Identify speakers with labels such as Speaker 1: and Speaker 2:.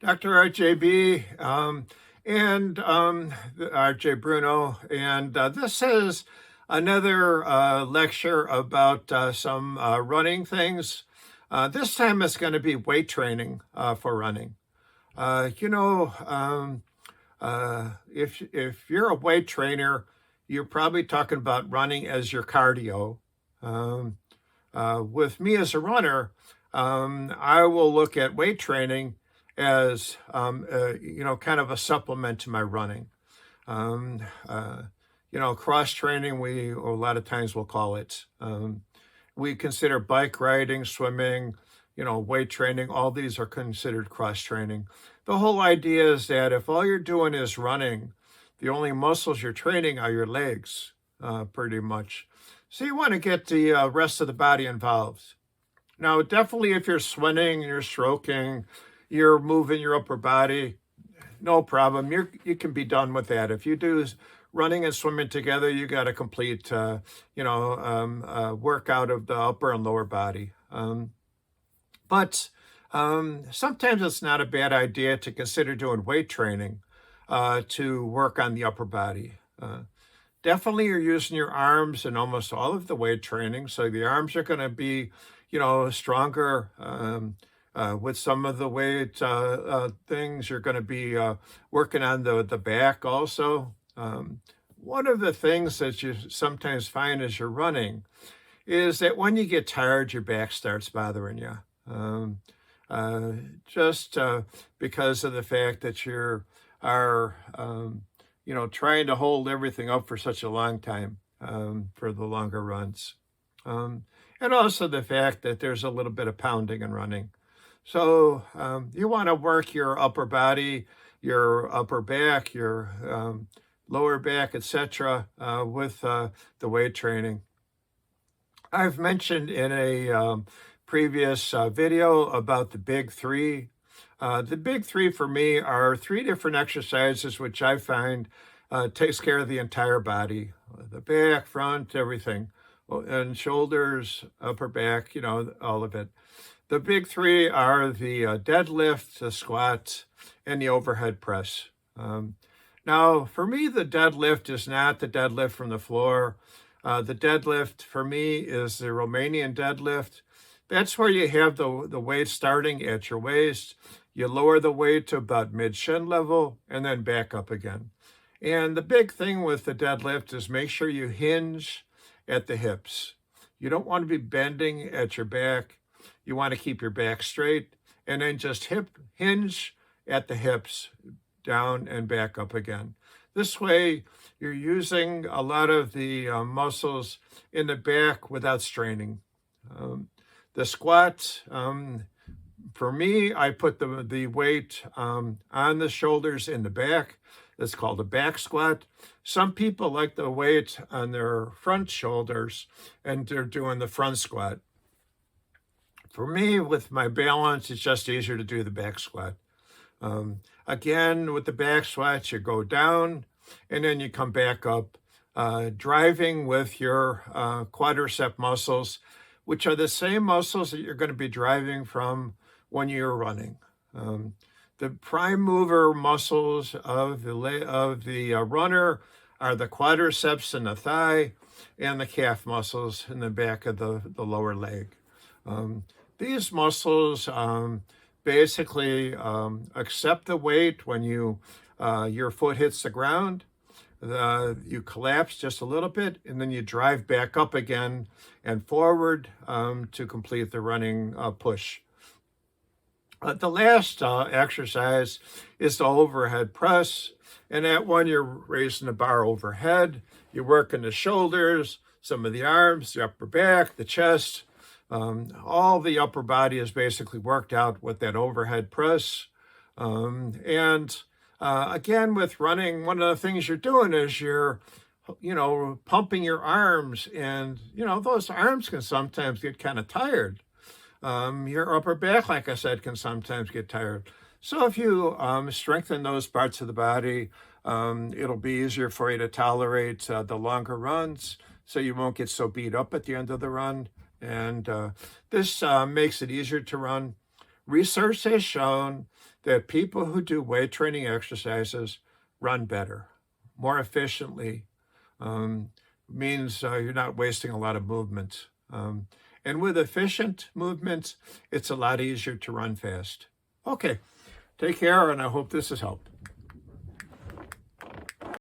Speaker 1: doctorarjaybe, and RJ Bruno, and this is another lecture about some running things. This time it's going to be weight training for running. Uh, you know, um, if you're a weight trainer, you're probably talking about running as your cardio. Um, with me as a runner, I will look at weight training as kind of a supplement to my running. Um, uh, Cross training, we a lot of times will call it. We consider bike riding, swimming, weight training. All these are considered cross training. The whole idea is that if all you're doing is running, the only muscles you're training are your legs, pretty much. So you want to get the rest of the body involved. Now, definitely if you're swimming, you're stroking, you're moving your upper body, no problem. You can be done with that. If you do running and swimming together, you got a complete, workout of the upper and lower body. But sometimes it's not a bad idea to consider doing weight training to work on the upper body. Definitely you're using your arms in almost all of the weight training. So the arms are going to be, stronger. With some of the weight things, you're going to be working on the back also. One of the things that you sometimes find as you're running is that when you get tired, your back starts bothering you. Just because of the fact that are trying to hold everything up for such a long time for the longer runs. And also the fact that there's a little bit of pounding and running. So you want to work your upper body, your upper back, your lower back, etc., with the weight training. I've mentioned in a previous video about the big three. The big three for me are three different exercises which I find takes care of the entire body, the back, front, everything, and shoulders, upper back, all of it. The big three are the deadlift, the squat, and the overhead press. Now, for me, the deadlift is not the deadlift from the floor. The deadlift for me is the Romanian deadlift. That's where you have the weight starting at your waist. You lower the weight to about mid-shin level and then back up again. And the big thing with the deadlift is make sure you hinge at the hips. You don't want to be bending at your back. You want to keep your back straight and then just hinge at the hips, down and back up again. This way, you're using a lot of the muscles in the back without straining. The squat, for me, I put the weight on the shoulders in the back. It's called a back squat. Some people like the weight on their front shoulders and they're doing the front squat. For me, with my balance, it's just easier to do the back squat. Again, with the back squats, you go down and then you come back up, driving with your quadricep muscles, which are the same muscles that you're going to be driving from when you're running. The prime mover muscles of the runner are the quadriceps in the thigh and the calf muscles in the back of the lower leg. These muscles basically accept the weight when your foot hits the ground. You collapse just a little bit, and then you drive back up again and forward to complete the running push. The last exercise is the overhead press, and that one you're raising the bar overhead. You're working the shoulders, some of the arms, the upper back, the chest. All the upper body is basically worked out with that overhead press. Again, with running, one of the things you're doing is you're, pumping your arms, and, those arms can sometimes get kind of tired. Your upper back, like I said, can sometimes get tired. So if you strengthen those parts of the body, it'll be easier for you to tolerate the longer runs, so you won't get so beat up at the end of the run. And this makes it easier to run. Research has shown that people who do weight training exercises run better, more efficiently, means you're not wasting a lot of movement. And with efficient movements, it's a lot easier to run fast. Okay, take care, and I hope this has helped.